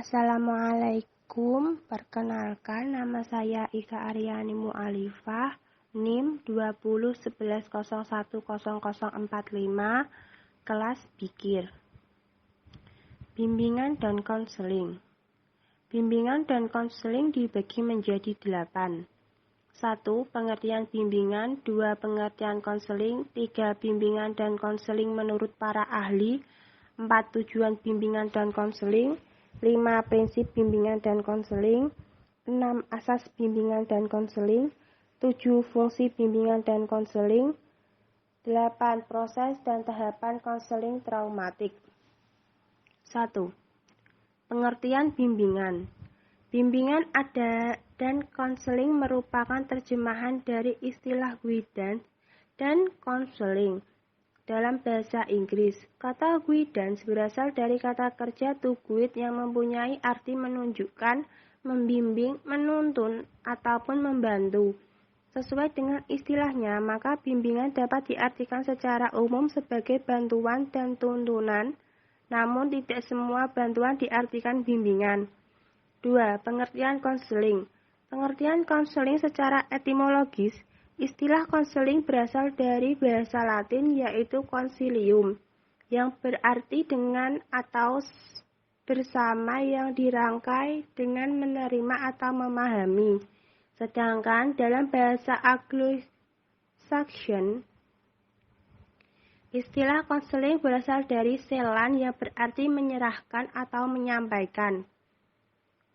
Assalamualaikum, perkenalkan nama saya Ika Aryani Mu'alifah, NIM 2011010045, kelas Bikir. Bimbingan dan konseling. Bimbingan dan konseling dibagi menjadi 8. 1. Pengertian bimbingan. 2. Pengertian konseling. 3. Bimbingan dan konseling menurut para ahli. 4. Tujuan bimbingan dan konseling. 5. Prinsip bimbingan dan konseling. 6. Asas bimbingan dan konseling. 7. Fungsi bimbingan dan konseling. 8. Proses dan tahapan konseling traumatik. 1. Pengertian bimbingan. Bimbingan dan konseling merupakan terjemahan dari istilah guidance dan konseling dalam bahasa Inggris. Kata guidance berasal dari kata kerja to guide yang mempunyai arti menunjukkan, membimbing, menuntun, ataupun membantu. Sesuai dengan istilahnya, maka bimbingan dapat diartikan secara umum sebagai bantuan dan tuntunan, namun tidak semua bantuan diartikan bimbingan. 2. Pengertian konseling. Pengertian konseling secara etimologis. Istilah konseling berasal dari bahasa Latin yaitu consilium, yang berarti dengan atau bersama yang dirangkai dengan menerima atau memahami. Sedangkan dalam bahasa Anglo-Saxon, istilah konseling berasal dari selan yang berarti menyerahkan atau menyampaikan.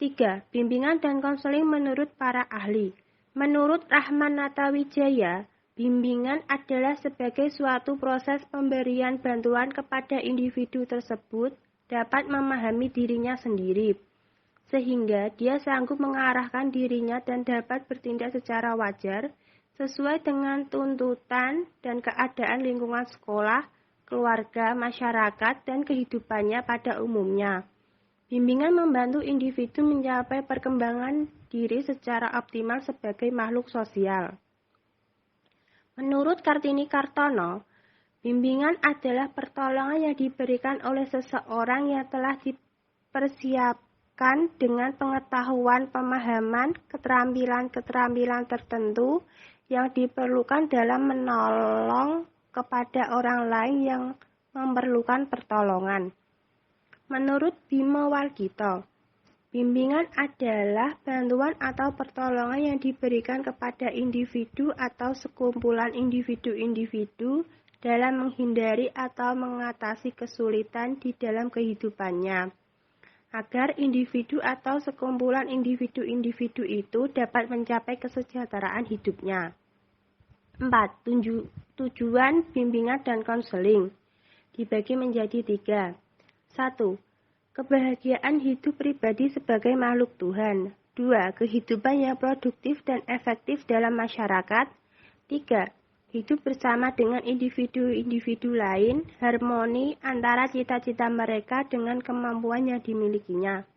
3. Bimbingan dan konseling menurut para ahli. Menurut Rahman Natawijaya, bimbingan adalah sebagai suatu proses pemberian bantuan kepada individu tersebut dapat memahami dirinya sendiri, sehingga dia sanggup mengarahkan dirinya dan dapat bertindak secara wajar sesuai dengan tuntutan dan keadaan lingkungan sekolah, keluarga, masyarakat, dan kehidupannya pada umumnya. Bimbingan membantu individu mencapai perkembangan diri secara optimal sebagai makhluk sosial. Menurut Kartini Kartono, bimbingan adalah pertolongan yang diberikan oleh seseorang yang telah dipersiapkan dengan pengetahuan, pemahaman, keterampilan tertentu yang diperlukan dalam menolong kepada orang lain yang memerlukan pertolongan. Menurut Bimo Walgito, bimbingan adalah bantuan atau pertolongan yang diberikan kepada individu atau sekumpulan individu-individu dalam menghindari atau mengatasi kesulitan di dalam kehidupannya, agar individu atau sekumpulan individu-individu itu dapat mencapai kesejahteraan hidupnya. 4. Tujuan bimbingan dan konseling dibagi menjadi 3. 1. Kebahagiaan hidup pribadi sebagai makhluk Tuhan. 2. Kehidupan yang produktif dan efektif dalam masyarakat. 3. Hidup bersama dengan individu-individu lain, harmoni antara cita-cita mereka dengan kemampuan yang dimilikinya.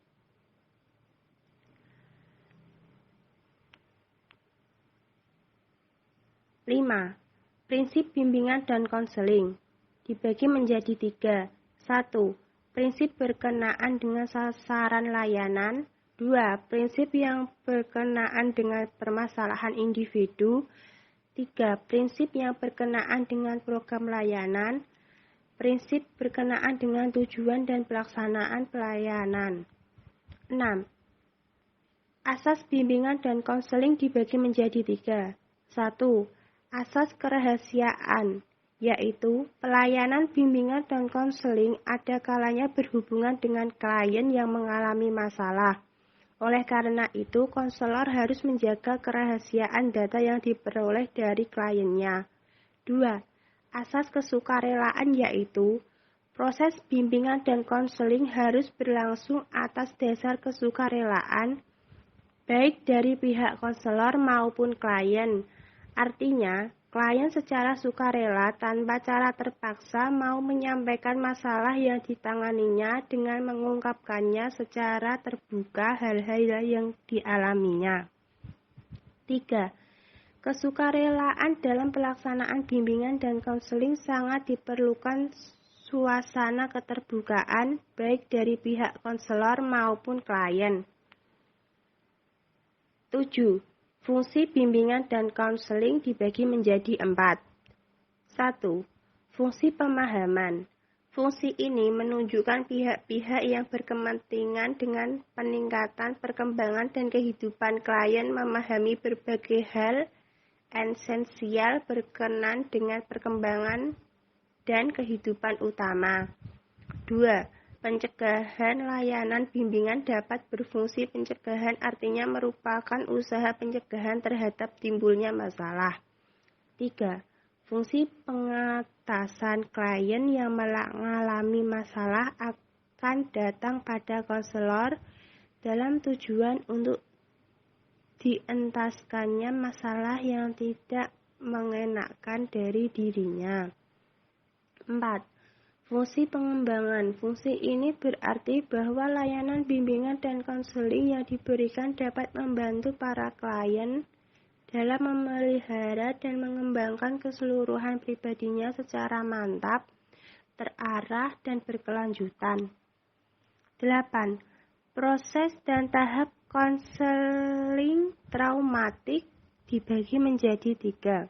Lima. Prinsip bimbingan dan konseling dibagi menjadi 3. 1. Prinsip berkenaan dengan sasaran layanan. 2. Prinsip yang berkenaan dengan permasalahan individu. 3. Prinsip yang berkenaan dengan program layanan. Prinsip berkenaan dengan tujuan dan pelaksanaan pelayanan. 6. Asas bimbingan dan konseling dibagi menjadi 3. 1. Asas kerahasiaan, yaitu pelayanan bimbingan dan konseling ada kalanya berhubungan dengan klien yang mengalami masalah. Oleh karena itu, konselor harus menjaga kerahasiaan data yang diperoleh dari kliennya. 2. Asas kesukarelaan, yaitu proses bimbingan dan konseling harus berlangsung atas dasar kesukarelaan, baik dari pihak konselor maupun klien. Artinya, klien secara sukarela tanpa cara terpaksa mau menyampaikan masalah yang ditanganinya dengan mengungkapkannya secara terbuka hal-hal yang dialaminya. 3. Kesukarelaan dalam pelaksanaan bimbingan dan konseling sangat diperlukan suasana keterbukaan baik dari pihak konselor maupun klien. 7. Fungsi bimbingan dan konseling dibagi menjadi 4. 1. Fungsi pemahaman. Fungsi ini menunjukkan pihak-pihak yang berkepentingan dengan peningkatan perkembangan dan kehidupan klien memahami berbagai hal esensial berkenan dengan perkembangan dan kehidupan utama. 2. Pencegahan. Layanan bimbingan dapat berfungsi pencegahan, artinya merupakan usaha pencegahan terhadap timbulnya masalah. 3. Fungsi pengatasan. Klien yang mengalami masalah akan datang pada konselor dalam tujuan untuk dientaskannya masalah yang tidak mengenakan dari dirinya. 4. Fungsi pengembangan. Fungsi ini berarti bahwa layanan bimbingan dan konseling yang diberikan dapat membantu para klien dalam memelihara dan mengembangkan keseluruhan pribadinya secara mantap, terarah, dan berkelanjutan. 8. Proses dan tahap konseling traumatik dibagi menjadi 3.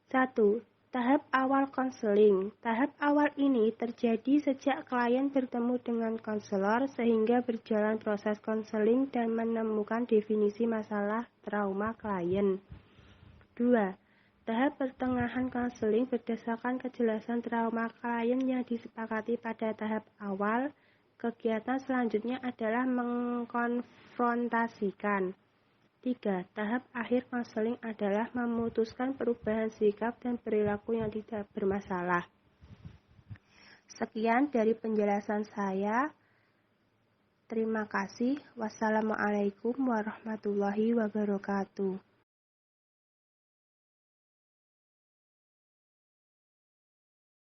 1. Tahap awal konseling. Tahap awal ini terjadi sejak klien bertemu dengan konselor sehingga berjalan proses konseling dan menemukan definisi masalah trauma klien. 2. Tahap pertengahan konseling berdasarkan kejelasan trauma klien yang disepakati pada tahap awal. Kegiatan selanjutnya adalah mengkonfrontasikan. 3. Tahap akhir konseling adalah memutuskan perubahan sikap dan perilaku yang tidak bermasalah. Sekian dari penjelasan saya. Terima kasih. Wassalamualaikum warahmatullahi wabarakatuh.